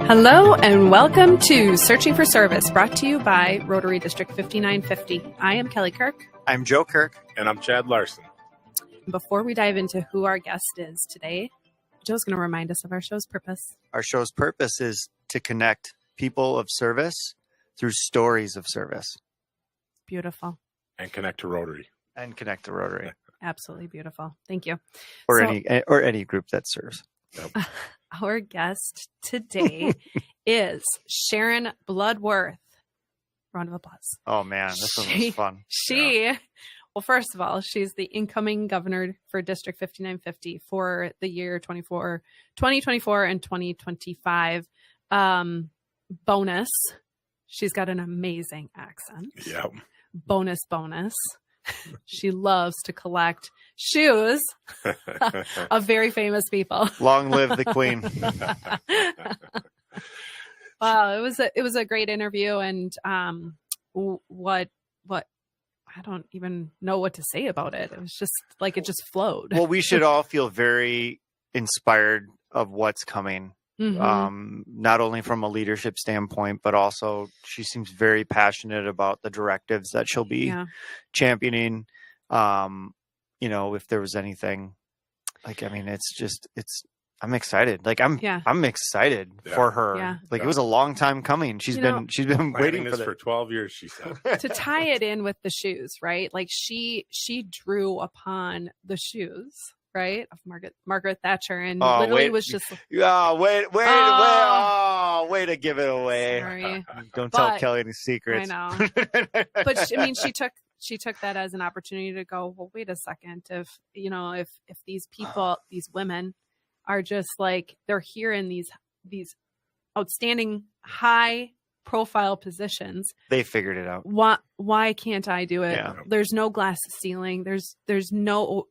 Hello and welcome to Searching for Service, brought to you by Rotary District 5950. I am Kelly Kirk. I'm Joe Kirk. And I'm Chad Larson. Before we dive into who our guest is today, Joe's going to remind us of our show's purpose. Our show's purpose is to connect people of service through stories of service. Beautiful. And connect to Rotary. And connect to Rotary. Absolutely beautiful. Thank you. Or any group that serves. Yep. Our guest today is Sharon Bloodworth. Round of applause. Oh man, this one was fun. Well, first of all, she's the incoming governor for District 5950 for the year 2024 and 2025. Bonus, she's got an amazing accent. Yep. Bonus. She loves to collect shoes of very famous people. Long live the queen. Wow, it was a great interview, and what I don't even know what to say about it. It was just like it just flowed. Well, we should all feel very inspired of what's coming. Mm-hmm. Not only from a leadership standpoint, but also she seems very passionate about the directives that she'll be championing. If there was anything I'm excited. I'm excited for her. Yeah. It was a long time coming. She's been waiting for this for 12 years, she said. To tie it in with the shoes, right? Like she drew upon the shoes, right, of Margaret Thatcher, and was just way to give it away. Sorry. Don't tell Kelly any secrets. I know. But she took that as an opportunity to go, well, wait a second. If these people, these women are just like, they're here in these outstanding high profile positions. They figured it out. Why can't I do it? Yeah. There's no glass ceiling. There's no,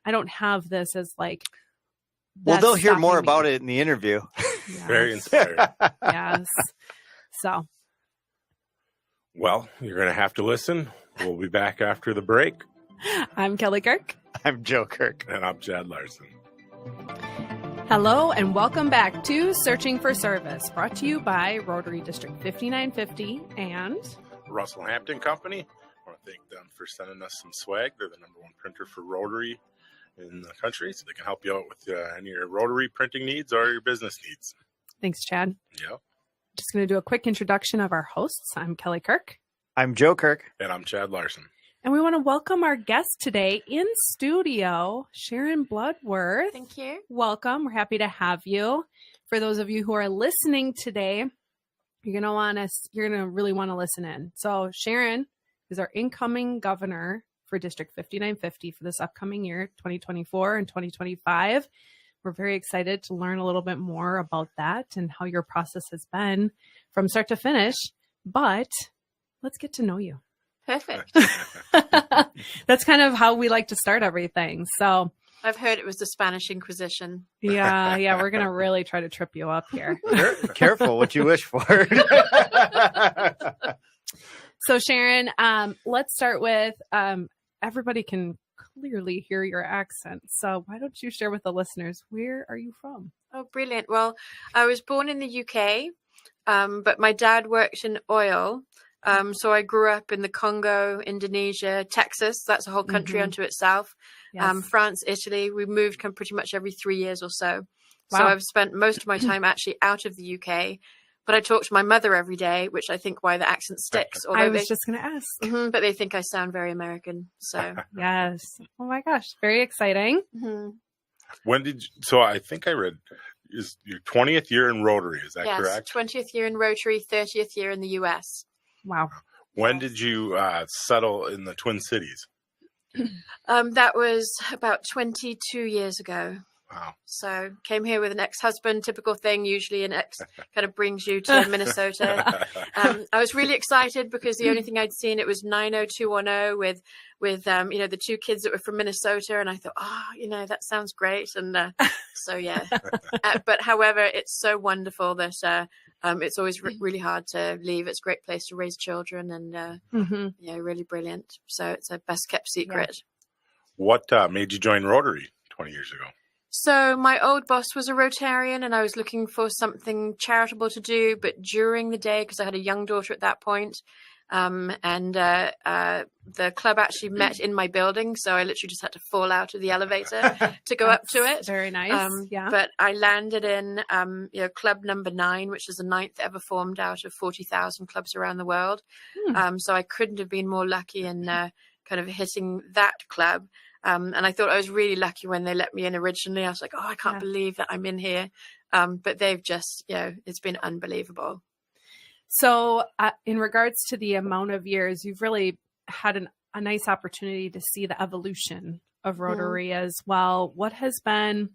I don't have this as well, they'll hear more about it in the interview. Yes. Very inspiring. Yes. So. Well, you're going to have to listen. We'll be back after the break. I'm Kelly Kirk. I'm Joe Kirk. And I'm Chad Larson. Hello and welcome back to Searching for Service, brought to you by Rotary District 5950 and Russell Hampton Company. I want to thank them for sending us some swag. They're the #1 printer for Rotary in the country, so they can help you out with any of your Rotary printing needs or your business needs. Thanks, Chad. Yep. Just going to do a quick introduction of our hosts. I'm Kelly Kirk. I'm Joe Kirk. And I'm Chad Larson. And we want to welcome our guest today in studio, Sharon Bloodworth. Thank you. Welcome. We're happy to have you. For those of you who are listening today, you're going to really want to listen in. So Sharon is our incoming governor for District 5950 for this upcoming year, 2024 and 2025. We're very excited to learn a little bit more about that and how your process has been from start to finish. But let's get to know you. Perfect. That's kind of how we like to start everything. So I've heard it was the Spanish Inquisition. Yeah. We're going to really try to trip you up here. Careful what you wish for. So Sharon, let's start with, everybody can clearly hear your accent. So why don't you share with the listeners, where are you from? Oh, brilliant. Well, I was born in the UK, but my dad worked in oil. So I grew up in the Congo, Indonesia, Texas. That's a whole country unto itself. Yes. France, Italy. We moved pretty much every 3 years or so. Wow. So I've spent most of my time actually out of the UK. But I talk to my mother every day, which I think why the accent sticks. I was just going to ask. But they think I sound very American. So yes. Oh my gosh. Very exciting. Mm-hmm. When did you, so I think I read, is your 20th year in Rotary, is that correct? 20th year in Rotary, 30th year in the US. Wow. When did you settle in the Twin Cities? That was about 22 years ago. Wow. So came here with an ex-husband, typical thing. Usually an ex kind of brings you to Minnesota. I was really excited because the only thing I'd seen, it was 90210 with the two kids that were from Minnesota. And I thought, that sounds great. And so, yeah. But however, it's so wonderful that it's always really hard to leave. It's a great place to raise children and, really brilliant. So it's a best kept secret. Yeah. What made you join Rotary 20 years ago? So my old boss was a Rotarian, and I was looking for something charitable to do, but during the day, because I had a young daughter at that point, the club actually met in my building, so I literally just had to fall out of the elevator to go up to it. Very nice. Yeah. But I landed in club number 9, which is the 9th ever formed out of 40,000 clubs around the world. So I couldn't have been more lucky in kind of hitting that club. And I thought I was really lucky when they let me in originally. I was like, oh, I can't believe that I'm in here. But they've just, it's been unbelievable. So in regards to the amount of years, you've really had a nice opportunity to see the evolution of Rotary as well. What has been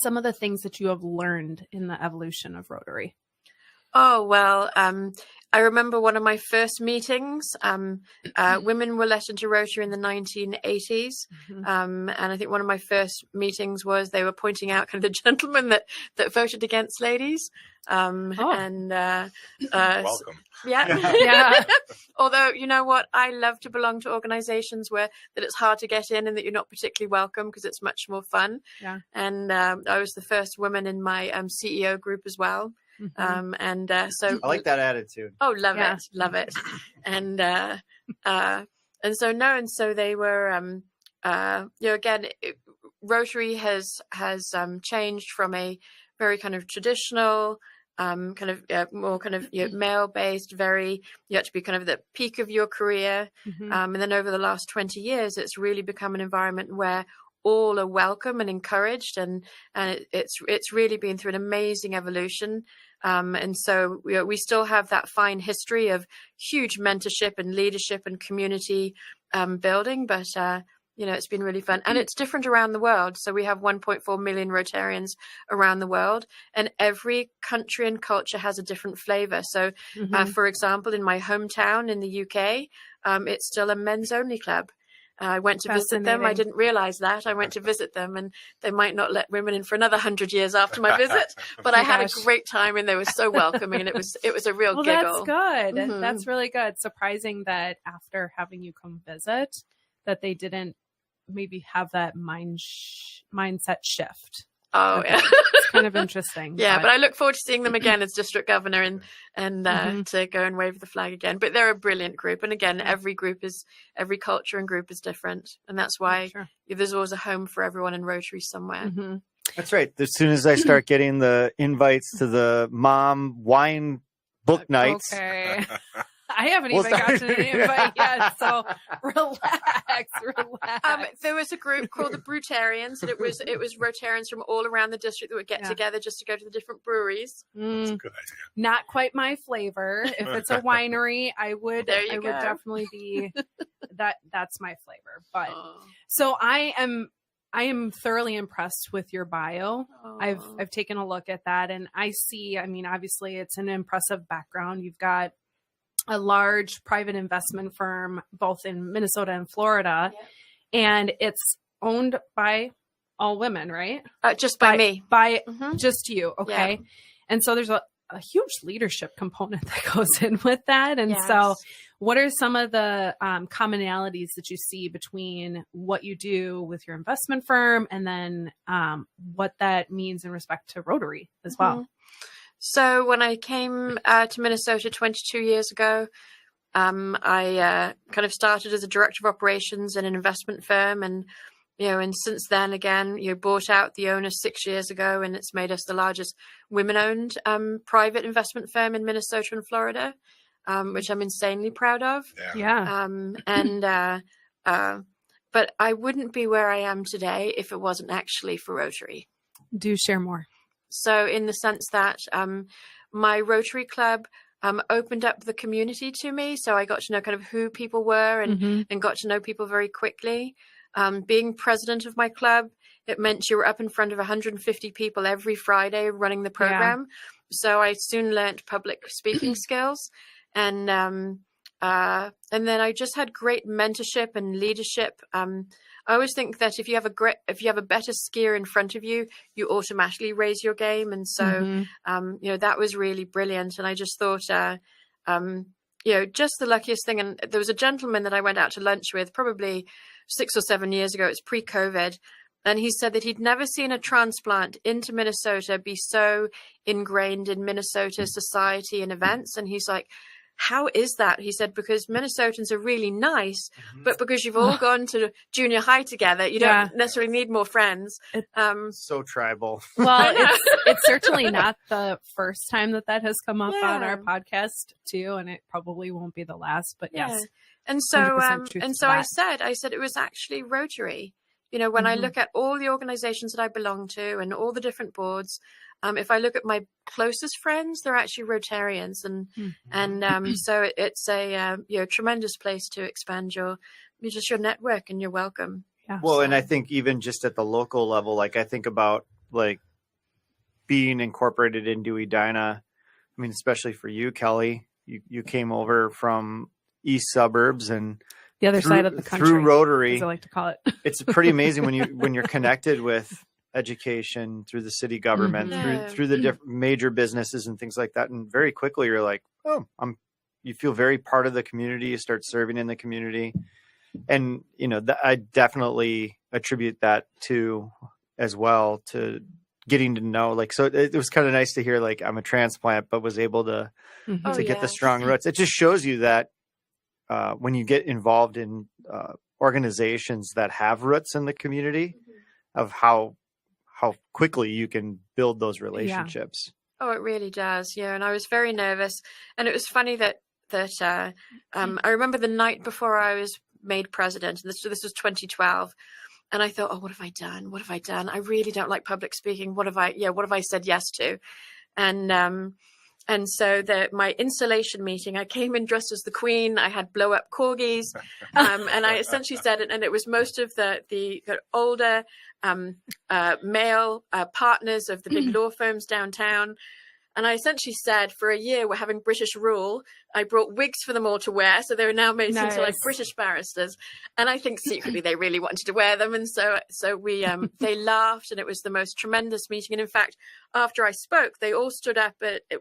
some of the things that you have learned in the evolution of Rotary? Oh, well, I remember one of my first meetings. Women were let into Rotary in the 1980s. And I think one of my first meetings was they were pointing out kind of the gentlemen that voted against ladies. Welcome. Yeah. Although, you know what? I love to belong to organizations where that it's hard to get in and that you're not particularly welcome because it's much more fun. Yeah. And I was the first woman in my CEO group as well. So I like that attitude. Oh, love it. And so they were again, Rotary has changed from a very kind of traditional more kind of male based, very, you have to be kind of the peak of your career, and then over the last 20 years it's really become an environment where all are welcome and encouraged, and it's really been through an amazing evolution. And so we still have that fine history of huge mentorship and leadership and community building, but it's been really fun, and it's different around the world. So we have 1.4 million Rotarians around the world, and every country and culture has a different flavor. So, for example, in my hometown in the UK, it's still a men's only club. I went to visit them. I didn't realize that. I went to visit them, and they might not let women in for another 100 years after my visit. But I had a great time, and they were so welcoming, and it was a real giggle. That's good. That's really good. Surprising that after having you come visit, that they didn't maybe have that mindset shift. Oh, yeah. It's kind of interesting. But I look forward to seeing them again as district governor and to go and wave the flag again. But they're a brilliant group. And again, every culture and group is different. And that's why there's always a home for everyone in Rotary somewhere. That's right. As soon as I start getting the invites to the mom wine book nights. Okay. I haven't even gotten an invite yet, so relax. There was a group called the Brutarians, and it was Rotarians from all around the district that would get together just to go to the different breweries. That's a good idea. Not quite my flavor. If it's a winery, I would definitely be that's my flavor. But so I am thoroughly impressed with your bio. I've taken a look at that, and I see, obviously it's an impressive background. You've got a large private investment firm, both in Minnesota and Florida, and it's owned by all women, right? Just by me. By just you, okay? Yeah. And so there's a huge leadership component that goes in with that. And so what are some of the commonalities that you see between what you do with your investment firm and then what that means in respect to Rotary as well? So when I came to Minnesota 22 years ago, I kind of started as a director of operations in an investment firm, and since then, again, bought out the owner 6 years ago, and it's made us the largest women-owned private investment firm in Minnesota and Florida, which I'm insanely proud of. But I wouldn't be where I am today if it wasn't actually for Rotary. Do share more. So in the sense that my Rotary Club opened up the community to me. So I got to know kind of who people were and got to know people very quickly. Being president of my club, it meant you were up in front of 150 people every Friday running the program. So I soon learned public speaking skills. And then I just had great mentorship and leadership. I always think that if you have a better skier in front of you, you automatically raise your game. And so, that was really brilliant. And I just thought, just the luckiest thing. And there was a gentleman that I went out to lunch with probably 6 or 7 years ago. It's pre-COVID. And he said that he'd never seen a transplant into Minnesota be so ingrained in Minnesota society and events. And he's like, how is that? He said, because Minnesotans are really nice, but because you've all gone to junior high together, you don't necessarily need more friends. So tribal. Well, it's certainly not the first time that has come up on our podcast too, and it probably won't be the last, but yes. And so, I said it was actually Rotary. You know, when I look at all the organizations that I belong to and all the different boards, if I look at my closest friends, they're actually Rotarians, and so it's a tremendous place to expand your network, and you're welcome. Yeah. Well, and I think even just at the local level, like I think about like being incorporated into Edina. I mean, especially for you, Kelly, you came over from east suburbs and the other side of the country through Rotary, as I like to call it. It's pretty amazing when you're connected with education through the city government, through the different major businesses and things like that, and very quickly you're like, oh, you feel very part of the community. You start serving in the community, and you know I definitely attribute that to as well to getting to know. Like, so it was kind of nice to hear like I'm a transplant, but was able to get the strong roots. It just shows you that. When you get involved in organizations that have roots in the community, of how quickly you can build those relationships. Yeah. Oh, it really does. Yeah. And I was very nervous. And it was funny that I remember the night before I was made president, and this was 2012. And I thought, oh, what have I done? What have I done? I really don't like public speaking. What have I said yes to? And so my installation meeting, I came in dressed as the Queen. I had blow up corgis, and I essentially said it. And it was most of the older male partners of the big law firms downtown. And I essentially said, for a year, we're having British rule. I brought wigs for them all to wear. So they were now made into like British barristers. And I think secretly they really wanted to wear them. And so we, they laughed, and it was the most tremendous meeting. And in fact, after I spoke, they all stood up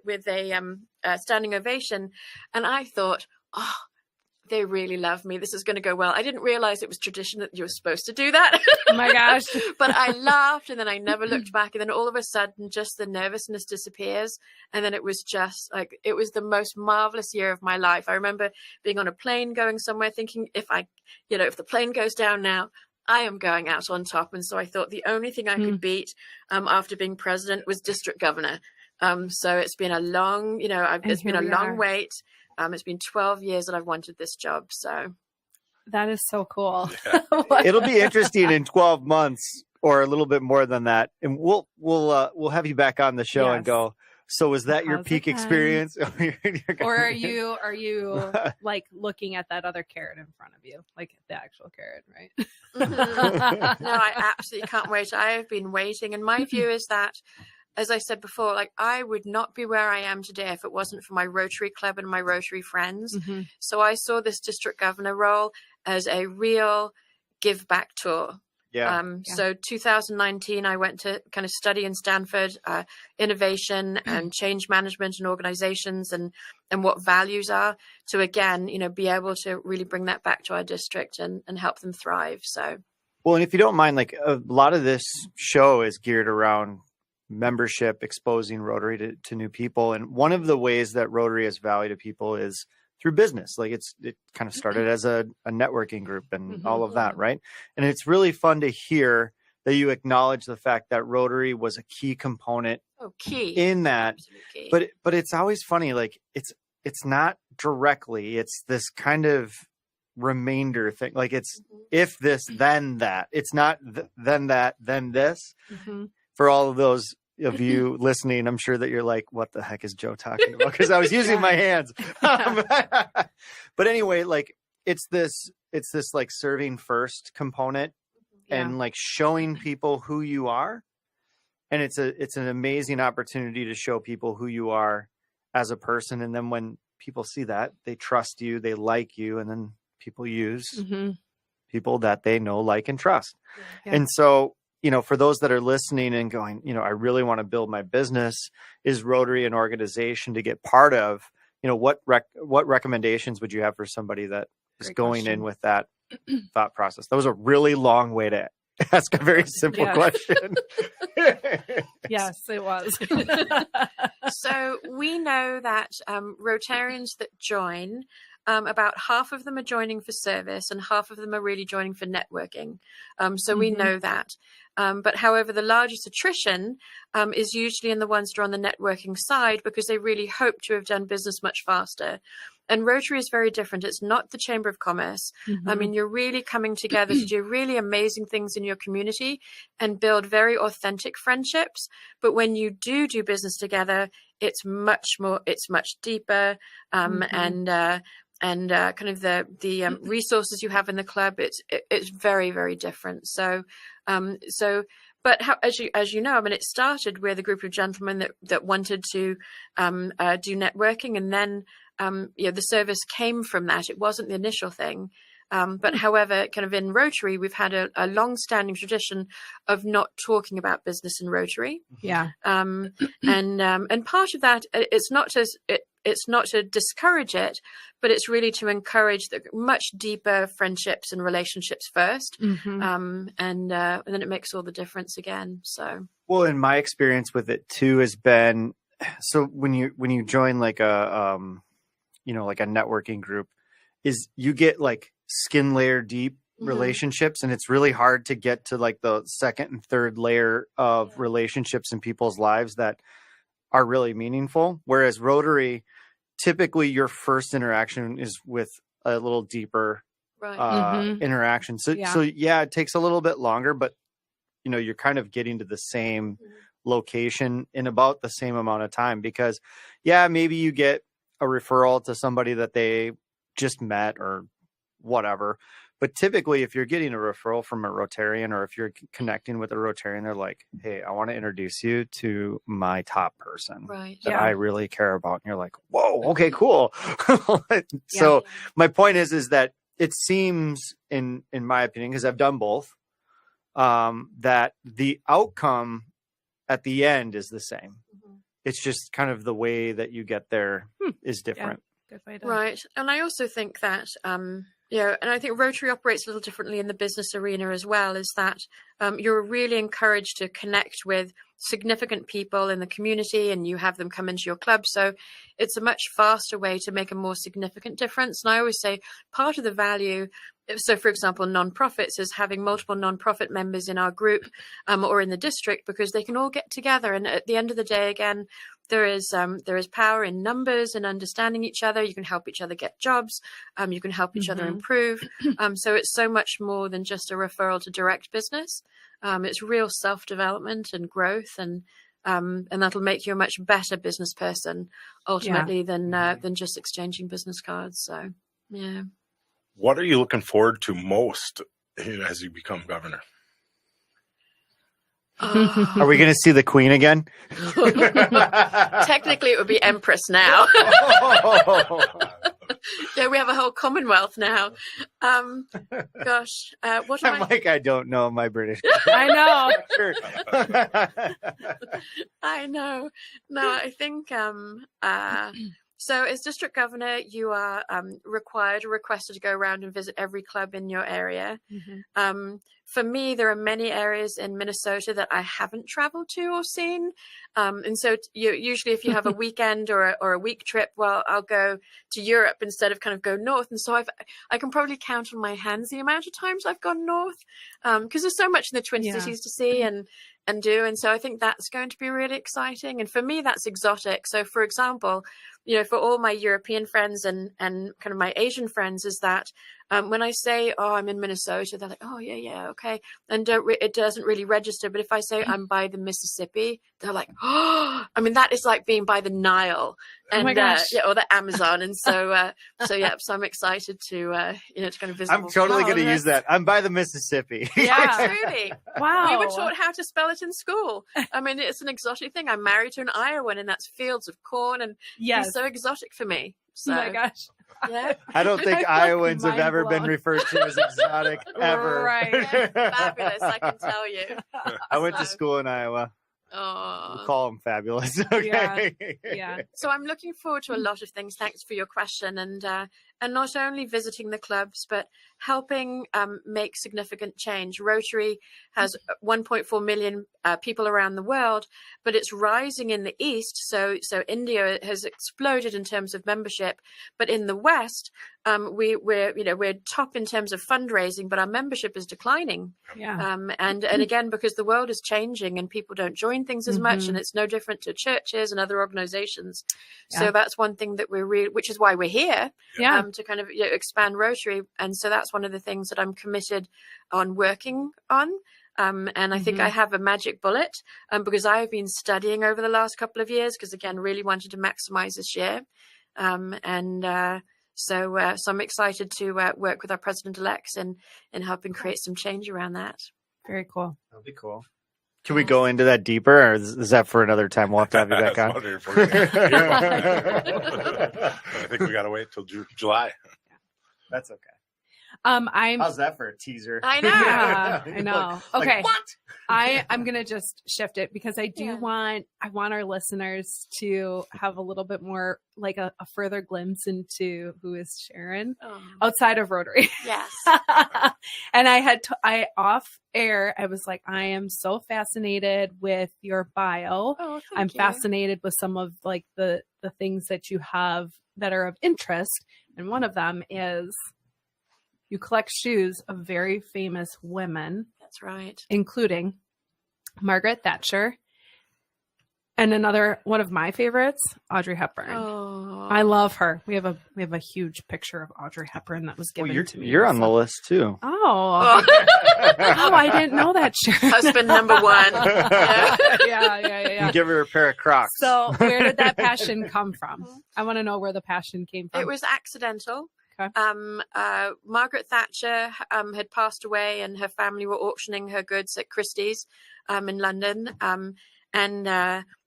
with a standing ovation. And I thought, oh, they really love me. This is going to go well. I didn't realize it was tradition that you were supposed to do that. Oh my gosh. But I laughed, and then I never looked back. And then all of a sudden, just the nervousness disappears. And then it was just like, it was the most marvelous year of my life. I remember being on a plane going somewhere thinking, if the plane goes down now, I am going out on top. And so I thought the only thing I could beat after being president was district governor. So it's been a long, it's been a long wait. It's been 12 years that I've wanted this job. So that is so cool. Yeah. It'll be interesting in 12 months or a little bit more than that. And we'll have you back on the show and go, so was that your peak experience? Or are you like looking at that other carrot in front of you, like the actual carrot, right? No, I absolutely can't wait. I have been waiting. And my view is that, as I said before, like I would not be where I am today if it wasn't for my Rotary Club and my Rotary friends. So I saw this district governor role as a real give back tour. So 2019, I went to kind of study in Stanford, innovation and change management and organizations and what values are to, again, be able to really bring that back to our district and help them thrive. So, well, and if you don't mind, like a lot of this show is geared around membership, exposing Rotary to new people. And one of the ways that Rotary is valued to people is through business. Like it kind of started as a networking group and all of that. Right. And it's really fun to hear that you acknowledge the fact that Rotary was a key component in that, key. But it's always funny. Like it's not directly, it's this kind of remainder thing. Like it's, if this, then that. It's not then that, then this. For all of those of you listening, I'm sure that you're like, what the heck is Joe talking about? Because I was using my hands. But anyway, like it's this like serving first component and like showing people who you are. And it's an amazing opportunity to show people who you are as a person. And then when people see that, they trust you, they like you, and then people use people that they know, like, and trust. And so, for those that are listening and going, I really want to build my business, is Rotary an organization to get part of? What recommendations would you have for somebody that is going in with that thought process? That was a really long way to ask a very simple Yes. question. Yes, it was. So we know that Rotarians that join, about half of them are joining for service and half of them are really joining for networking. So we know that. But however, the largest attrition is usually in the ones that are on the networking side because they really hope to have done business much faster. And Rotary is very different. It's not the Chamber of Commerce. I mean, you're really coming together to do really amazing things in your community and build very authentic friendships. But when you do business together, it's much deeper, and kind of the resources you have in the club, it's very, very different. But as you know, I mean, it started with a group of gentlemen that wanted to do networking, and then the service came from that. It wasn't the initial thing. But however, kind of in Rotary, we've had a long-standing tradition of not talking about business in Rotary. Yeah. And part of that, it's not to discourage it, but it's really to encourage the much deeper friendships and relationships first. And then it makes all the difference again. So, well, in my experience with it too has been, so when you join like a like a networking group, is you get like skin layer deep relationships, and it's really hard to get to like the second and third layer of relationships in people's lives that are really meaningful. Whereas Rotary, typically your first interaction is with a little deeper interaction. So it takes a little bit longer, but you're kind of getting to the same location in about the same amount of time, because maybe you get a referral to somebody that they just met or whatever. But typically, if you're getting a referral from a Rotarian, or if you're connecting with a Rotarian, they're like, hey, I want to introduce you to my top person that I really care about. And you're like, whoa, okay, cool. So my point is that it seems, in my opinion, because I've done both, that the outcome at the end is the same. It's just kind of the way that you get there is different. Good way to... Right. And I also think that, and I think Rotary operates a little differently in the business arena as well, is that you're really encouraged to connect with significant people in the community, and you have them come into your club. So it's a much faster way to make a more significant difference. And I always say part of the value, so for example, nonprofits, is having multiple nonprofit members in our group or in the district, because they can all get together. And at the end of the day, again, there is power in numbers and understanding each other. You can help each other get jobs. You can help each other improve. So it's so much more than just a referral to direct business. It's real self-development and growth, and that'll make you a much better business person ultimately than just exchanging business cards. So, yeah. What are you looking forward to most as you become governor? Are we going to see the Queen again? Technically, it would be Empress now. Yeah, we have a whole Commonwealth now. Gosh, what am I'm like, I don't know my British. I know. Sure. I know. No, I think so as district governor, you are required or requested to go around and visit every club in your area. For me, there are many areas in Minnesota that I haven't traveled to or seen. And so usually if you have a weekend or a week trip, well, I'll go to Europe instead of kind of go north. And so I can probably count on my hands the amount of times I've gone north, because there's so much in the Twin Cities to see and do. And so I think that's going to be really exciting. And for me, that's exotic. So for example, for all my European friends and kind of my Asian friends, is that when I say, oh, I'm in Minnesota, they're like, oh, yeah, okay. And it doesn't really register. But if I say I'm by the Mississippi, they're like, oh, I mean, that is like being by the Nile and or the Amazon. And so I'm excited to kind of visit. I'm totally going to use that. I'm by the Mississippi. Yeah, absolutely. Wow. We were taught how to spell it in school. I mean, it's an exotic thing. I'm married to an Iowan, and that's fields of corn, and it's so exotic for me. So, oh my gosh. Yeah. I don't think Iowans have ever been referred to as exotic ever. Right. Fabulous, I can tell you. I went to school in Iowa. Oh. We'll call them fabulous. Okay. Yeah. So I'm looking forward to a lot of things. Thanks for your question. And and not only visiting the clubs, but helping make significant change. Rotary has 1.4 million people around the world, but it's rising in the East. So India has exploded in terms of membership, but in the West, we're top in terms of fundraising, but our membership is declining. Yeah. And again, because the world is changing and people don't join things as much, and it's no different to churches and other organizations. So that's one thing that which is why we're here, to kind of expand Rotary. And so that's one of the things that I'm committed on working on. And I think I have a magic bullet because I have been studying over the last couple of years, because again, really wanted to maximize this year. So I'm excited to work with our president-elects in helping create some change around that. Very cool. That'll be cool. Can we go into that deeper, or is that for another time? We'll have to have you back on. I think we got to wait till July. That's okay. How's that for a teaser? I know. Yeah, I know. Okay. Like, what? I'm going to just shift it because I want our listeners to have a little bit more, like a further glimpse into who is Sharon outside of Rotary. Yes. And I off air, I was like, I am so fascinated with your bio. Oh, I'm thank you. fascinated with some of like the things that you have that are of interest. And one of them is you collect shoes of very famous women. That's right. Including Margaret Thatcher and another one of my favorites, Audrey Hepburn. Oh, I love her. We have a huge picture of Audrey Hepburn that was given to me. You're on the list too. Oh, I didn't know that, Sharon. husband number one. Yeah. Give her a pair of Crocs. So where did that passion come from? I want to know where the passion came from. It was accidental. Okay. Margaret Thatcher had passed away, and her family were auctioning her goods at Christie's in London.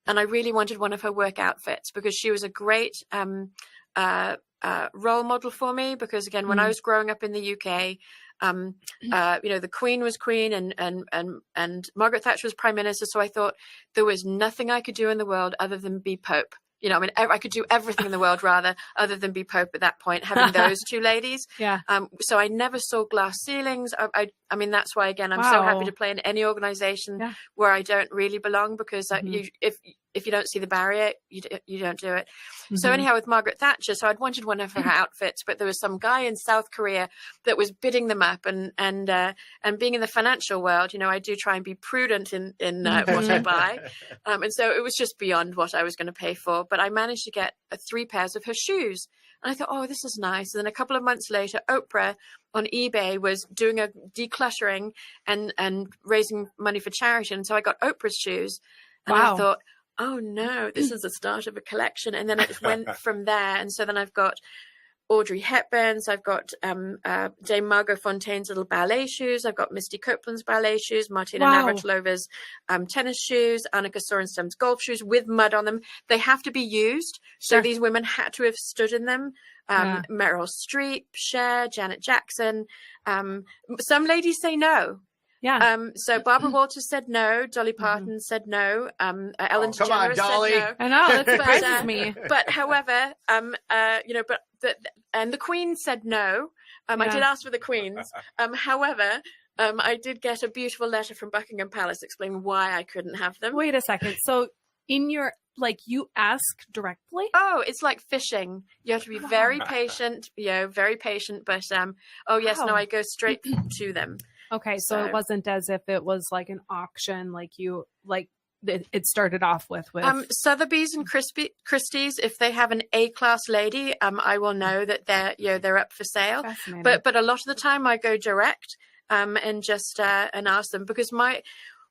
And I really wanted one of her work outfits because she was a great role model for me. Because again, when I was growing up in the UK, the Queen was Queen and Margaret Thatcher was Prime Minister. So I thought there was nothing I could do in the world other than be Pope. I could do everything in the world rather other than be Pope at that point, having those two ladies. Yeah. So I never saw glass ceilings. I mean, that's why, again, I'm so happy to play in any organization where I don't really belong, because if you don't see the barrier, you don't do it. So anyhow, with Margaret Thatcher, so I'd wanted one of her outfits, but there was some guy in South Korea that was bidding them up, and being in the financial world, I do try and be prudent in what I buy. And so it was just beyond what I was going to pay for, but I managed to get 3 pairs of her shoes. And I thought, oh, this is nice. And then a couple of months later, Oprah on eBay was doing a decluttering and raising money for charity. And so I got Oprah's shoes. And I thought, oh no, this is the start of a collection. And then it went from there. And so then I've got Audrey Hepburn's, I've got Dame Margot Fontaine's little ballet shoes, I've got Misty Copeland's ballet shoes, Martina Navratilova's tennis shoes, Annika Sorenstam's golf shoes with mud on them. They have to be used. So these women had to have stood in them. Meryl Streep, Cher, Janet Jackson. Some ladies say no. Yeah. So Barbara Walters said no. Dolly Parton said no. Ellen DeGeneres said no. I know, that surprises me. But however, and the Queen said no. I did ask for the Queen's. However, I did get a beautiful letter from Buckingham Palace explaining why I couldn't have them. Wait a second. So in your, you ask directly? Oh, it's like fishing. You have to be very patient, very patient. But, no, I go straight to them. Okay, so it wasn't as if it was like an auction, it started off with Sotheby's and Christie's. If they have an A-class lady, I will know that they're up for sale. But a lot of the time I go direct and just and ask them, because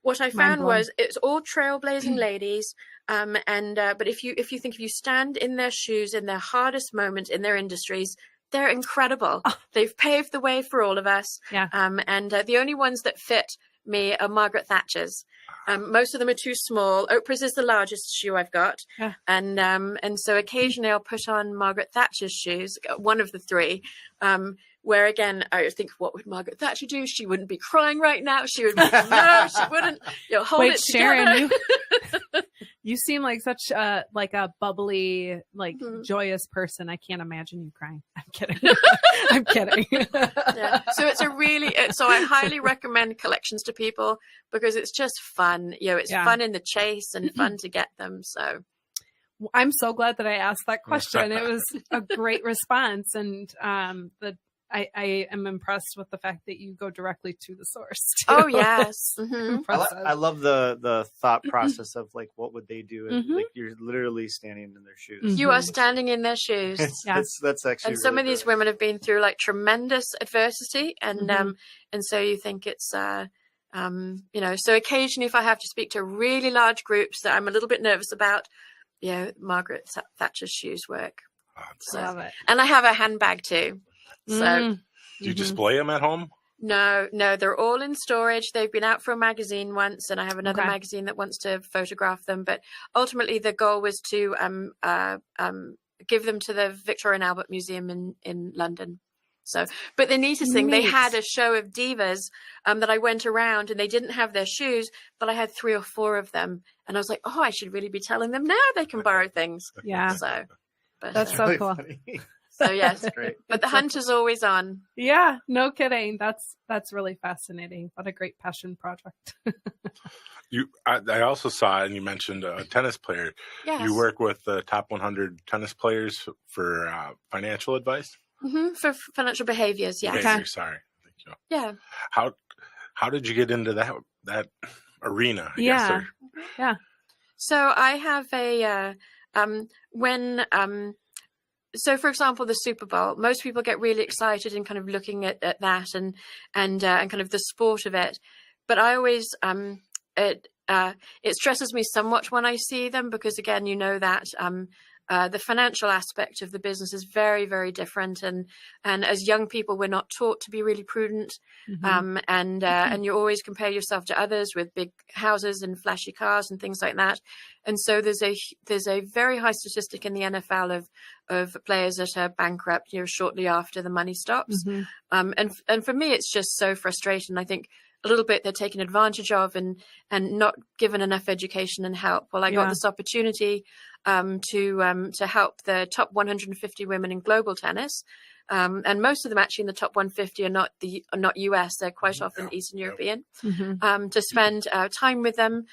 what I found was it's all trailblazing ladies. But if you stand in their shoes in their hardest moment in their industries, they're incredible. They've paved the way for all of us. Yeah. The only ones that fit me are Margaret Thatcher's. Most of them are too small. Oprah's is the largest shoe I've got. Yeah. And so occasionally I'll put on Margaret Thatcher's shoes, one of the 3. where again, I think, what would Margaret Thatcher do? She wouldn't be crying right now. She would be, no, she wouldn't. Hold Wait, it Sharon, together. you seem like such a bubbly, joyous person. I can't imagine you crying. I'm kidding. I'm kidding. Yeah. So so I highly recommend collections to people because it's just fun. It's fun in the chase and fun to get them. So I'm so glad that I asked that question. It was a great response. And I am impressed with the fact that you go directly to the source, too. Oh, yes. Mm-hmm. I love the thought process of like, what would they do? And like, you're literally standing in their shoes. You are standing in their shoes. That's actually. And some really of these women have been through like tremendous adversity, and so you think it's so occasionally if I have to speak to really large groups that I'm a little bit nervous about, Margaret Thatcher's shoes work. Oh, love it. And I have a handbag too. So do you display them at home? No, they're all in storage. They've been out for a magazine once, and I have another magazine that wants to photograph them. But ultimately, the goal was to give them to the Victoria and Albert Museum in London. So, but the neatest thing, they had a show of divas that I went around, and they didn't have their shoes, but I had 3 or 4 of them, and I was like, I should really be telling them now they can borrow things. Yeah. So, but that's so cool. So yes, That's great. But the hunt is always on. Yeah, no kidding. That's really fascinating. What a great passion project. I also saw, and you mentioned a tennis player. Yes. You work with the top 100 tennis players for financial advice? Mm-hmm. For financial behaviors, yeah. Behavior, sorry. Thank you. Yeah. How did you get into that arena? I guess, Yeah. So I have so for example, the Super Bowl, most people get really excited and kind of looking at that and kind of the sport of it. But I always, it stresses me somewhat when I see them because again, that the financial aspect of the business is very, very different. And as young people, we're not taught to be really prudent. And you always compare yourself to others with big houses and flashy cars and things like that. And so there's a very high statistic in the NFL of players that are bankrupt, shortly after the money stops. And for me, it's just so frustrating. I think a little bit they're taken advantage of and not given enough education and help. Well, I got this opportunity to help the top 150 women in global tennis. And most of them actually in the top 150 are not US. They're quite often Eastern European. To spend time with them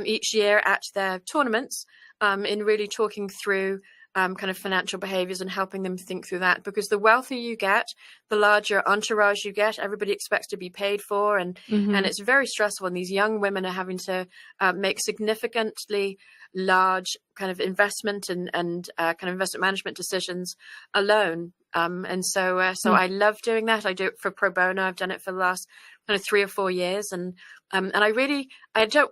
each year at their tournaments in really talking through kind of financial behaviors and helping them think through that, because the wealthier you get, the larger entourage you get. Everybody expects to be paid for, and it's very stressful. And these young women are having to make significantly large kind of investment and kind of investment management decisions alone. And so I love doing that. I do it for pro bono. I've done it for the last kind of 3 or 4 years. And I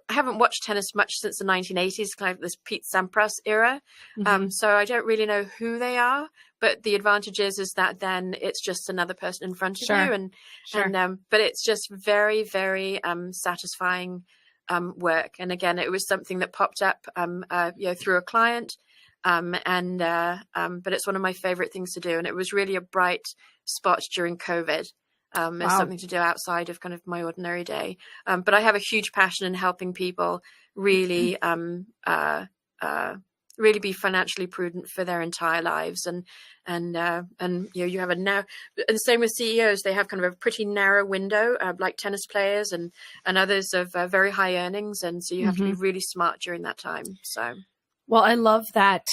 haven't watched tennis much since the 1980s, kind of this Pete Sampras era. So I don't really know who they are, but the advantage is that then it's just another person in front of you. But it's just very, very satisfying work. And again, it was something that popped up through a client. But it's one of my favorite things to do. And it was really a bright spot during COVID. As something to do outside of kind of my ordinary day. But I have a huge passion in helping people really, really be financially prudent for their entire lives. And you have and same with CEOs, they have kind of a pretty narrow window, like tennis players and others of very high earnings. And so you have to be really smart during that time. So. Well, I love that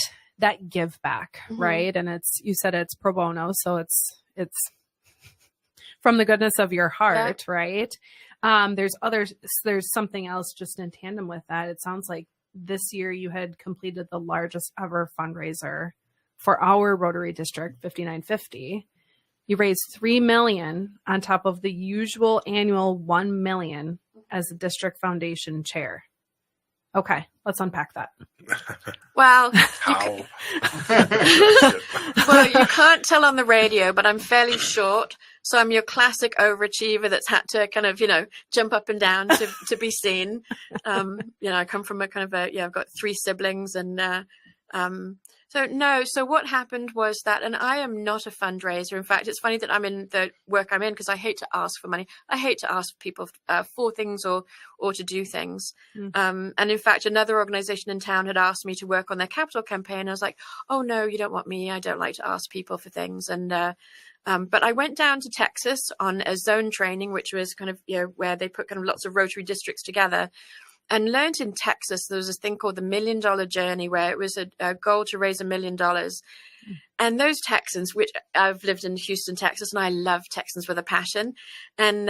give back, right? And you said it's pro bono, so it's from the goodness of your heart, right? There's something else just in tandem with that. It sounds like this year you had completed the largest ever fundraiser for our Rotary District 5950. You raised $3 million on top of the usual annual $1 million as a district foundation chair. Okay, let's unpack that. Well, How? well, you can't tell on the radio, but I'm fairly short. So I'm your classic overachiever that's had to kind of, jump up and down to be seen. I come from a kind of I've got 3 siblings and So what happened was that, and I am not a fundraiser. In fact, it's funny that I'm in the work I'm in because I hate to ask for money. I hate to ask people for things or to do things. And in fact, another organization in town had asked me to work on their capital campaign. I was like, oh no, you don't want me. I don't like to ask people for things. And but I went down to Texas on a zone training, which was kind of, where they put kind of lots of Rotary districts together. And learned in Texas, there was this thing called the $1 Million Journey, where it was a goal to raise $1 million. And those Texans, which I've lived in Houston, Texas, and I love Texans with a passion. And,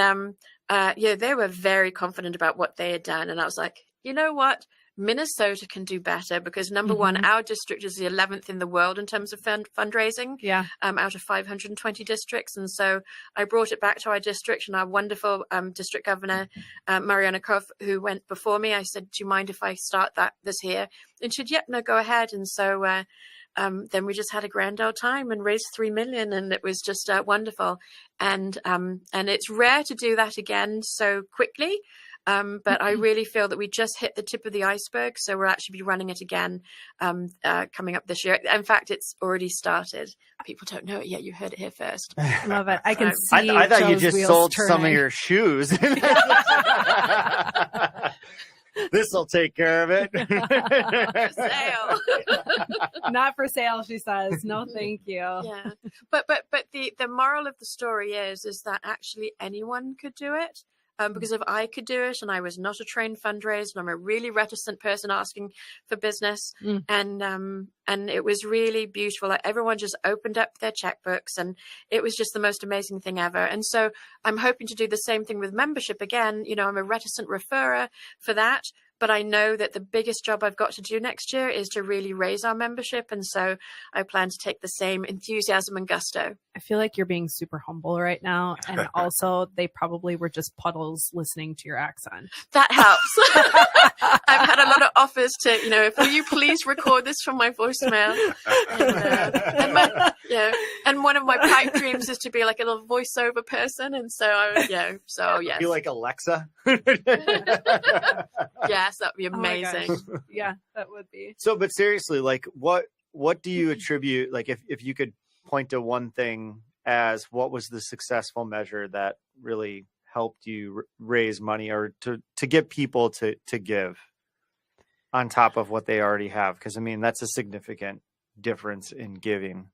they were very confident about what they had done. And I was like, you know what? Minnesota can do better because number one, our district is the 11th in the world in terms of fundraising. Yeah. Out of 520 districts. And so I brought it back to our district, and our wonderful district governor, Mariana Koff, who went before me. I said, do you mind if I start this here? And she said, yep, no, go ahead. And so then we just had a grand old time and raised $3 million, and it was just wonderful. And it's rare to do that again so quickly. But I really feel that we just hit the tip of the iceberg. So we'll actually be running it again coming up this year. In fact, it's already started. People don't know it yet. You heard it here first. Love it. I can see. I thought you just sold turning. some of your shoes. This will take care of it. For sale. Not for sale, she says. No, thank you. Yeah. But the moral of the story is that actually anyone could do it. Because if I could do it, and I was not a trained fundraiser, and I'm a really reticent person asking for business, and it was really beautiful. Like everyone just opened up their checkbooks, and it was just the most amazing thing ever. And so I'm hoping to do the same thing with membership again. I'm a reticent referrer for that. But I know that the biggest job I've got to do next year is to really raise our membership. And so I plan to take the same enthusiasm and gusto. I feel like you're being super humble right now. And also, they probably were just puddles listening to your accent. That helps. I've had a lot of offers to, will you please record this from my voicemail? And one of my pipe dreams is to be like a little voiceover person. And so, yes. Be like Alexa? Yes, that'd be amazing. Yeah, that would be. So, but seriously, like what do you attribute, like if you could point to one thing as what was the successful measure that really helped you raise money or to get people to give on top of what they already have? Because I mean, that's a significant difference in giving.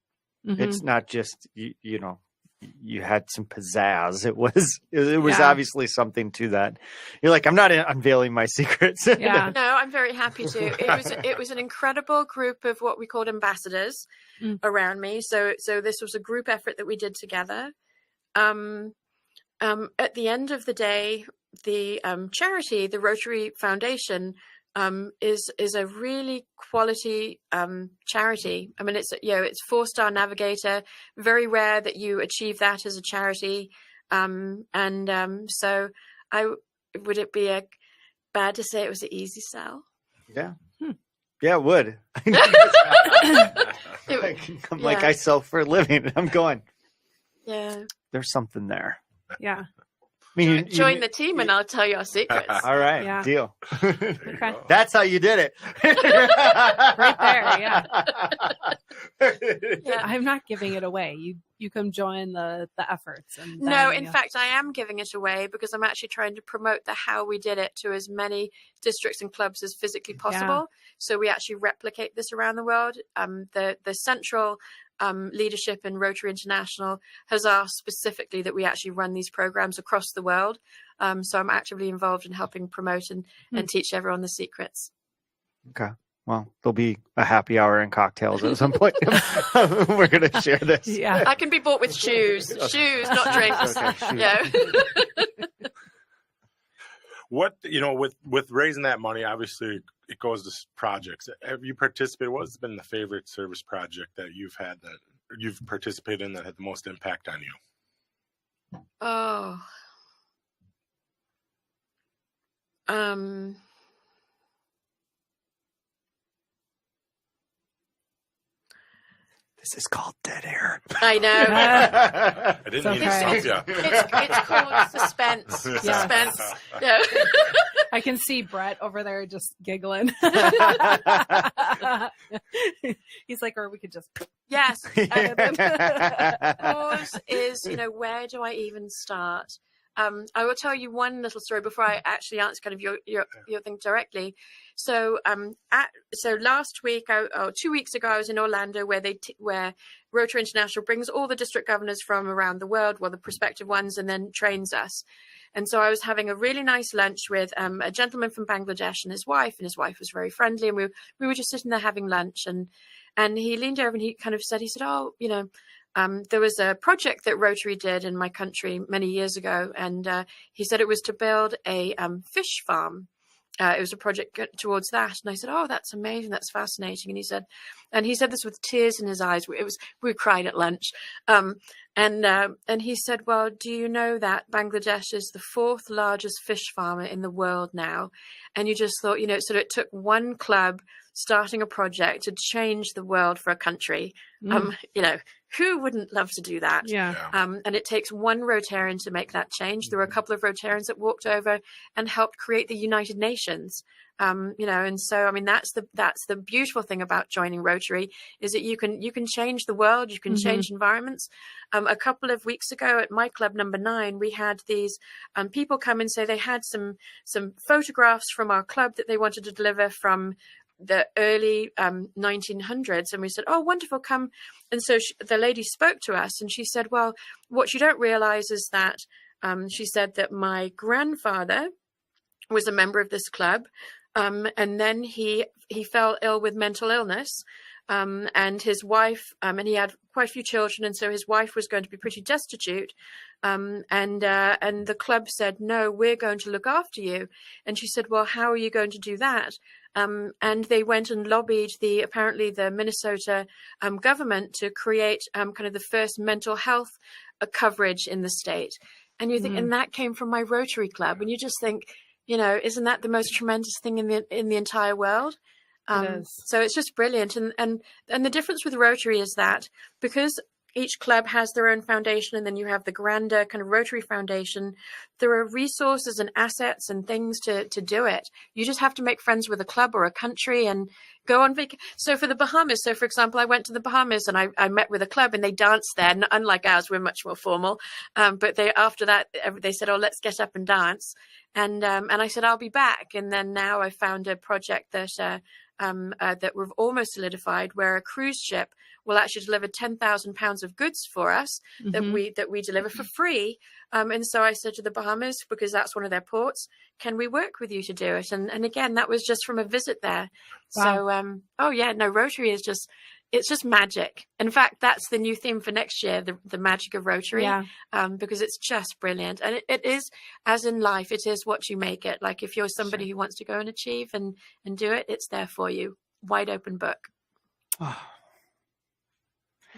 It's not just, you had some pizzazz. It was obviously something to that. You're like, I'm not unveiling my secrets. Yeah. No, I'm very happy to. It was an incredible group of what we called ambassadors around me. So this was a group effort that we did together. At the end of the day, the charity, the Rotary Foundation, is a really quality charity. I mean, it's 4-star Navigator. Very rare that you achieve that as a charity. So would it be bad to say it was an easy sell? Yeah. Yeah, it would. Like I sell for a living. I'm going. Yeah. There's something there. Yeah. I mean, join the team and I'll tell you our secrets. All right. Yeah. Deal. Okay. That's how you did it. Right there. Yeah. I'm not giving it away. You come join the efforts. And no, in fact, I am giving it away because I'm actually trying to promote the how we did it to as many districts and clubs as physically possible. Yeah. So we actually replicate this around the world. The central leadership in Rotary International has asked specifically that we actually run these programs across the world. So I'm actively involved in helping promote and teach everyone the secrets. Okay. Well, there'll be a happy hour and cocktails at some point. We're going to share this. Yeah. I can be bought with shoes. Shoes, not drinks. Okay, yeah. What, with raising that money, obviously it goes to projects. Have you participated? What's been the favorite service project that you've participated in that had the most impact on you? Oh. This is called dead air. I know. I didn't mean to okay. stop you. It's called suspense. Yeah. Suspense. Yeah. I can see Brett over there just giggling. He's like, or we could just. Yes. Yours is, where do I even start? I will tell you one little story before I actually answer kind of your thing directly. So, last week, 2 weeks ago, I was in Orlando, where Rotary International brings all the district governors from around the world, the prospective ones, and then trains us. And so I was having a really nice lunch with a gentleman from Bangladesh and his wife was very friendly, and we were just sitting there having lunch, and he leaned over and he kind of said, there was a project that Rotary did in my country many years ago, and he said it was to build a fish farm. It was a project towards that, and I said, "Oh, that's amazing! That's fascinating." And he said this with tears in his eyes. We cried at lunch, and he said, "Well, do you know that Bangladesh is the 4th largest fish farmer in the world now?" And you just thought, so it took one club starting a project to change the world for a country. Who wouldn't love to do that? Yeah. And it takes one Rotarian to make that change. There were a couple of Rotarians that walked over and helped create the United Nations. And so, that's the beautiful thing about joining Rotary, is that you can change the world, you can change environments. A couple of weeks ago at my club number 9, we had these people come and say they had some photographs from our club that they wanted to deliver from the early 1900s, and we said, "Oh, wonderful, come." And so the lady spoke to us, and she said, "Well, what you don't realize is that," she said, "that my grandfather was a member of this club, and then he fell ill with mental illness, and his wife, and he had quite a few children, and so his wife was going to be pretty destitute, and the club said, 'No, we're going to look after you.' And she said, 'Well, how are you going to do that?' And they went and lobbied apparently the Minnesota government to create kind of the first mental health coverage in the state." And you think, and that came from my Rotary Club, and you just think, isn't that the most tremendous thing in the entire world? So it's just brilliant. And the difference with Rotary is that because each club has their own foundation, and then you have the grander kind of Rotary Foundation, there are resources and assets and things to do it. You just have to make friends with a club or a country and go on vacation. So for the Bahamas, for example, I went to the Bahamas and I met with a club and they danced there. And unlike ours, we're much more formal. But after that, they said, "Oh, let's get up and dance." And I said, "I'll be back." And then now I found a project that we've almost solidified, where a cruise ship will actually deliver 10,000 pounds of goods for us that we deliver for free. And so I said to the Bahamas, because that's one of their ports, "Can we work with you to do it?" And again, that was just from a visit there. Wow. So, Rotary is it's just magic. In fact, that's the new theme for next year, the magic of Rotary, because it's just brilliant. And it is, as in life, it is what you make it. Like if you're somebody who wants to go and achieve and do it, it's there for you. Wide open book.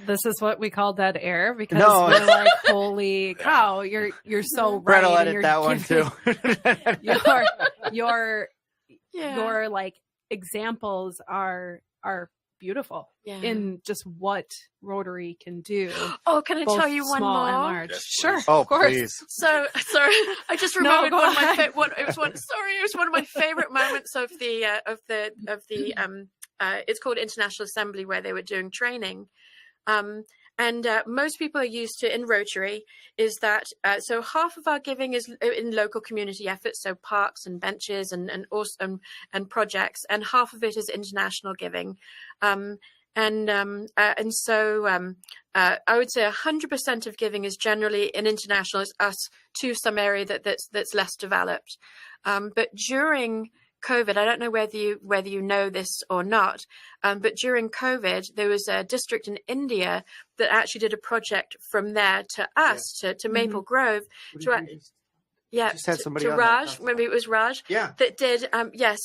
This is what we call dead air, because we're like, holy cow, you're so right. Brett will edit that one too. your like examples are beautiful in just what Rotary can do. Oh, can I tell you one small more? And large. Yes, sure, oh, of course. Please. So sorry, I just remembered one of my it was one of my favorite moments of the it's called International Assembly, where they were doing training. And most people are used to in Rotary is that so half of our giving is in local community efforts, so parks and benches and projects, and half of it is international giving. And so I would say 100% of giving is generally in international, is us to some area that's less developed. But during COVID, I don't know whether you know this or not, but during COVID, there was a district in India that actually did a project from there to us, to Maple Grove. Just had somebody to on Raj, maybe it was Raj, that did,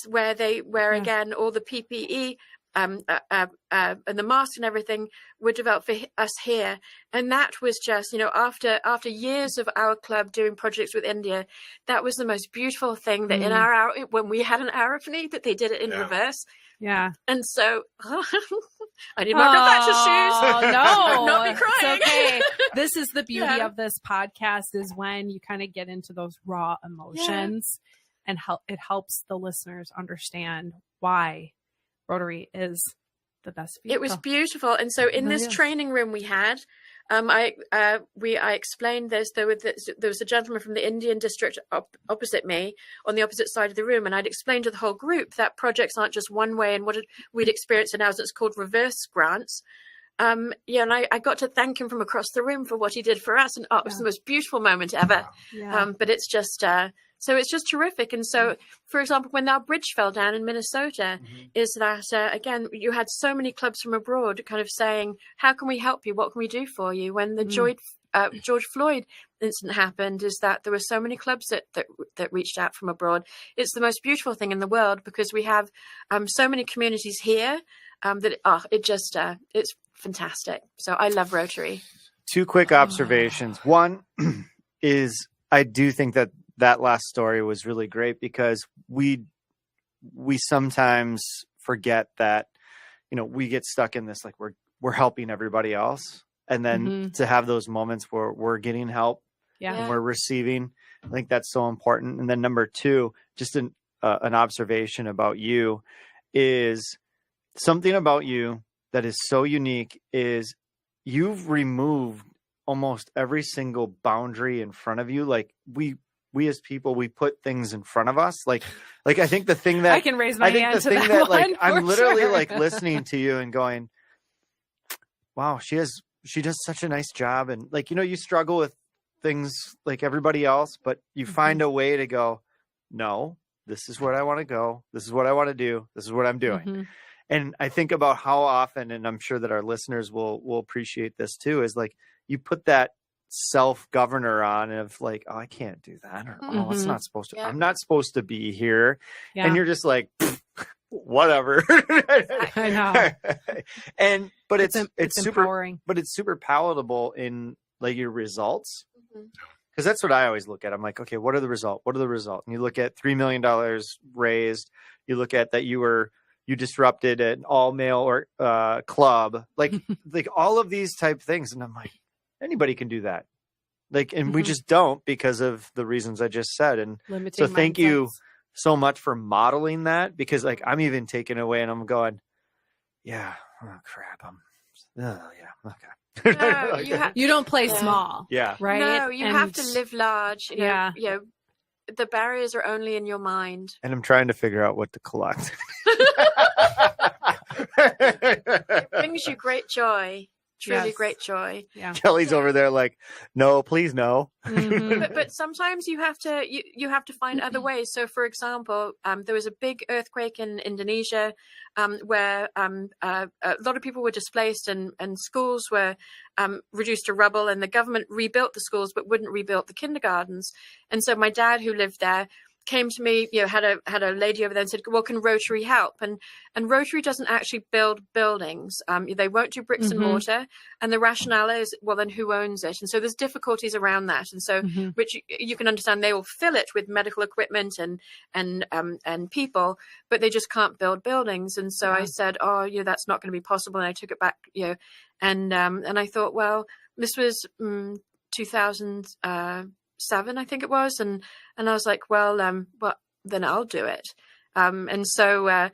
where again, all the PPE and the masks and everything were developed for us here. And that was just, after years of our club doing projects with India, that was the most beautiful thing that in our when we had an Araphany, that they did it in reverse. Yeah. And so I need my Rebecca shoes. Oh, no. Not be crying. It's okay. This is the beauty of this podcast, is when you kind of get into those raw emotions. and it helps the listeners understand why Rotary is the best vehicle. It was beautiful. And so in this training room we had, I explained this. There was a gentleman from the Indian district opposite me on the opposite side of the room, and I'd explained to the whole group that projects aren't just one way, and what we'd experienced in ours, it's called reverse grants. And I got to thank him from across the room for what he did for us, and it was the most beautiful moment ever. But it's just so it's just terrific. And so, for example, when our bridge fell down in Minnesota, is that again, you had so many clubs from abroad kind of saying, "How can we help you? What can we do for you?" When the George Floyd incident happened, is that there were so many clubs that reached out from abroad. It's the most beautiful thing in the world, because we have so many communities here that it's fantastic. So I love Rotary. 2 quick observations. One is, I do think that last story was really great, because we sometimes forget that, we get stuck in this, like we're helping everybody else. And then to have those moments where we're getting help and we're receiving, I think that's so important. And then number 2, just an observation about you, is something about you that is so unique is you've removed almost every single boundary in front of you. Like we as people, we put things in front of us. Like I think the thing that I can raise my hand to that that, one, I'm literally like listening to you and going, wow, she does such a nice job. And like, you struggle with things like everybody else, but you find a way to go, no, this is where I want to go. This is what I want to do. This is what I'm doing. And I think about how often, and I'm sure that our listeners will appreciate this too, is like you put that self-governor on of like, oh, I can't do that. Or, oh, it's not supposed to, I'm not supposed to be here. And you're just like, whatever. I know. But it's super empowering, but it's super palatable in like your results. Because that's what I always look at. I'm like, okay, what are the results? What are the results? And you look at $3 million raised. You look at that you disrupted an all male or club, like all of these type things. And I'm like, anybody can do that. Like, and we just don't, because of the reasons I just said. And so thank you so much for modeling that, because like I'm even taken away and I'm going, oh crap. Okay. No, you don't play small. Right. No, you have to live large. You know, the barriers are only in your mind. And I'm trying to figure out what to collect. It brings you great joy. Truly great joy. Kelly's over there like, no, please no. But sometimes you have to find other ways. So, for example, there was a big earthquake in Indonesia where a lot of people were displaced and schools were reduced to rubble, and the government rebuilt the schools but wouldn't rebuild the kindergartens. And so my dad, who lived there, came to me, had a lady over there and said, well, can Rotary help? And Rotary doesn't actually build buildings. They won't do bricks and mortar. And the rationale is, well, then who owns it? And so there's difficulties around that. And so, which you can understand, they will fill it with medical equipment and people, but they just can't build buildings. And so I said, that's not going to be possible. And I took it back, and I thought, well, this was 2007, I think it was. And I was like, well, then I'll do it. And so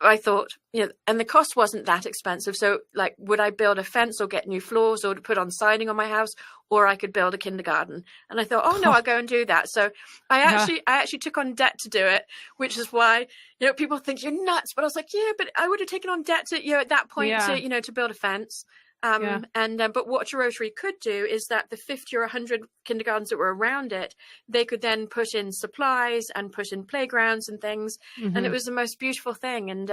I thought, and the cost wasn't that expensive. So like, would I build a fence or get new floors or to put on siding on my house, or I could build a kindergarten? And I thought, oh no, I'll go and do that. So I actually took on debt to do it, which is why, people think you're nuts, but I was like, but I would have taken on debt to, at that point to build a fence. But what Rotary could do is that the 50 or 100 kindergartens that were around it, they could then put in supplies and put in playgrounds and things. And it was the most beautiful thing. And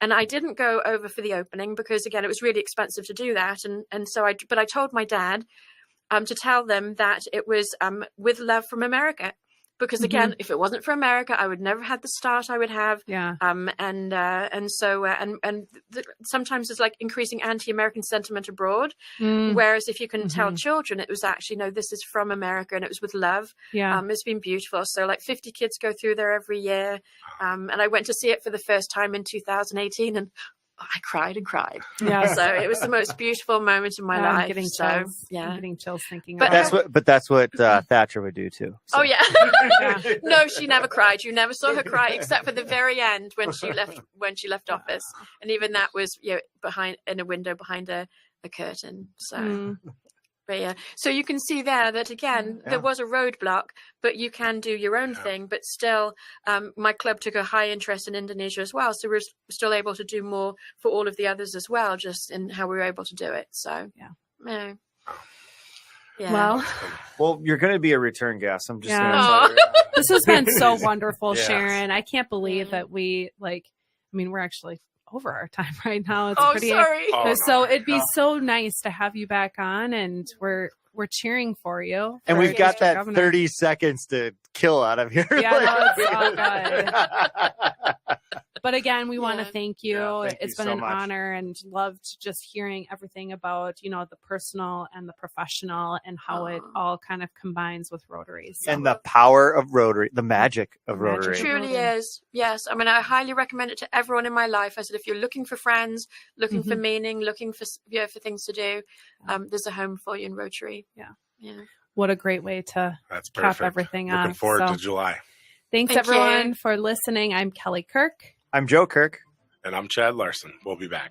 I didn't go over for the opening because, again, it was really expensive to do that. And so I told my dad to tell them that it was with love from America. Because again, if it wasn't for America, I would never have the start I would have. Sometimes it's like increasing anti-American sentiment abroad. Whereas if you can tell children, it was actually, no, this is from America, and it was with love. It's been beautiful. So like 50 kids go through there every year. And I went to see it for the first time in 2018, and I cried and cried. Yeah. So it was the most beautiful moment in my I'm life. getting So chills. yeah. I'm getting chills thinking But about That's what Thatcher would do too. So. Oh yeah. Yeah. No, she never cried. You never saw her cry except for the very end when she left office, and even that was behind in a window behind a curtain. So. But yeah, so you can see there that again, there was a roadblock, but you can do your own thing. But still, my club took a high interest in Indonesia as well. So we're still able to do more for all of the others as well, just in how we were able to do it. So, yeah. Well, you're going to be a return guest. I'm just Yeah. going to tell you. this has been so wonderful, Yes. Sharon. I can't believe that we're actually over our time right now. It's Sorry. So it'd be so nice to have you back on, and we're cheering for you. And for we've got District that Governor. 30 seconds to kill out of here. Yeah, no, it's all good. But again, we want to thank you. Thank It's you been so an much. honor, and loved just hearing everything about, the personal and the professional, and how it all kind of combines with Rotary. So. And the power of Rotary, the magic of The magic Rotary. It truly is. Yes. I mean, I highly recommend it to everyone in my life. I said, if you're looking for friends, looking for meaning, looking for for things to do, there's a home for you in Rotary. Yeah. What a great way to That's cap perfect. everything Looking off. forward So, to July. thanks Thank everyone you. for listening. I'm Kelly Kirk. I'm Joe Kirk. And I'm Chad Larson. We'll be back.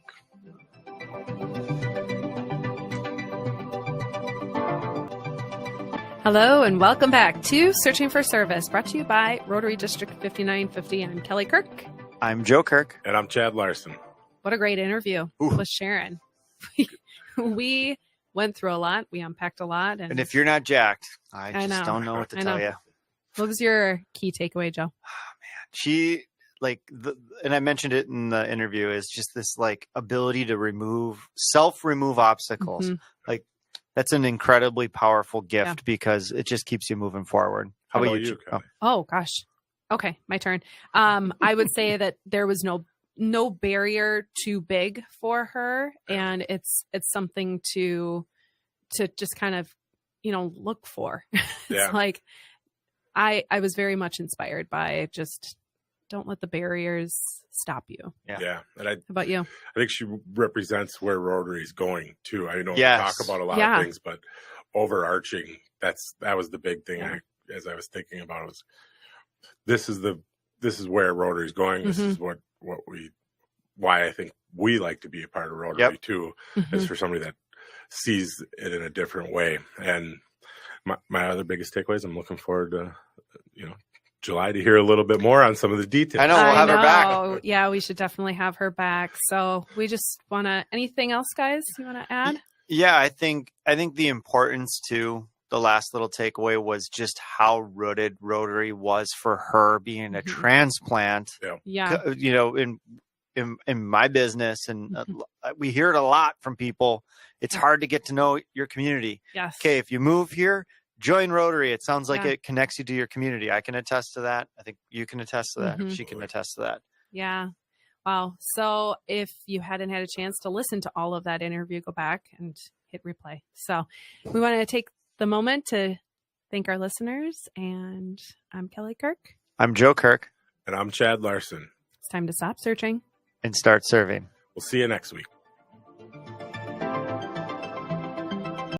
Hello and welcome back to Searching for Service, brought to you by Rotary District 5950. I'm Kelly Kirk. I'm Joe Kirk. And I'm Chad Larson. What a great interview Ooh. with Sharon. We went through a lot. We unpacked a lot. And if you're not jacked, I just know. don't know what to I tell know. you. What was your key takeaway, Joe? She and I mentioned it in the interview, is just this ability to self-remove obstacles. Mhm. That's an incredibly powerful gift because it just keeps you moving forward. How about you? Kelly? Oh gosh. Okay, my turn. I would say that there was no barrier too big for her, and it's something to just kind of look for. It's like I was very much inspired by just don't let the barriers stop you. Yeah. And How about you? I think she represents where Rotary is going too. I know Yes. we talk about a lot of things, but overarching, that was the big thing. As I was thinking about it, was this is where Rotary is going. This is why I think we like to be a part of Rotary too, is for somebody that sees it in a different way. And my other biggest takeaway is I'm looking forward to, July to hear a little bit more on some of the details. I know we'll have her back. Yeah, we should definitely have her back. So we just want to. Anything else, guys? You want to add? Yeah, I think the importance to the last little takeaway was just how rooted Rotary was for her being a transplant. Yeah. In my business, and we hear it a lot from people. It's hard to get to know your community. Yes. Okay, if you move here, join Rotary. It sounds like it connects you to your community. I can attest to that. I think you can attest to that. She can attest to that. Yeah. Wow. So if you hadn't had a chance to listen to all of that interview, go back and hit replay. So we want to take the moment to thank our listeners. And I'm Kelly Kirk. I'm Joe Kirk. And I'm Chad Larson. It's time to stop searching And start serving. We'll see you next week.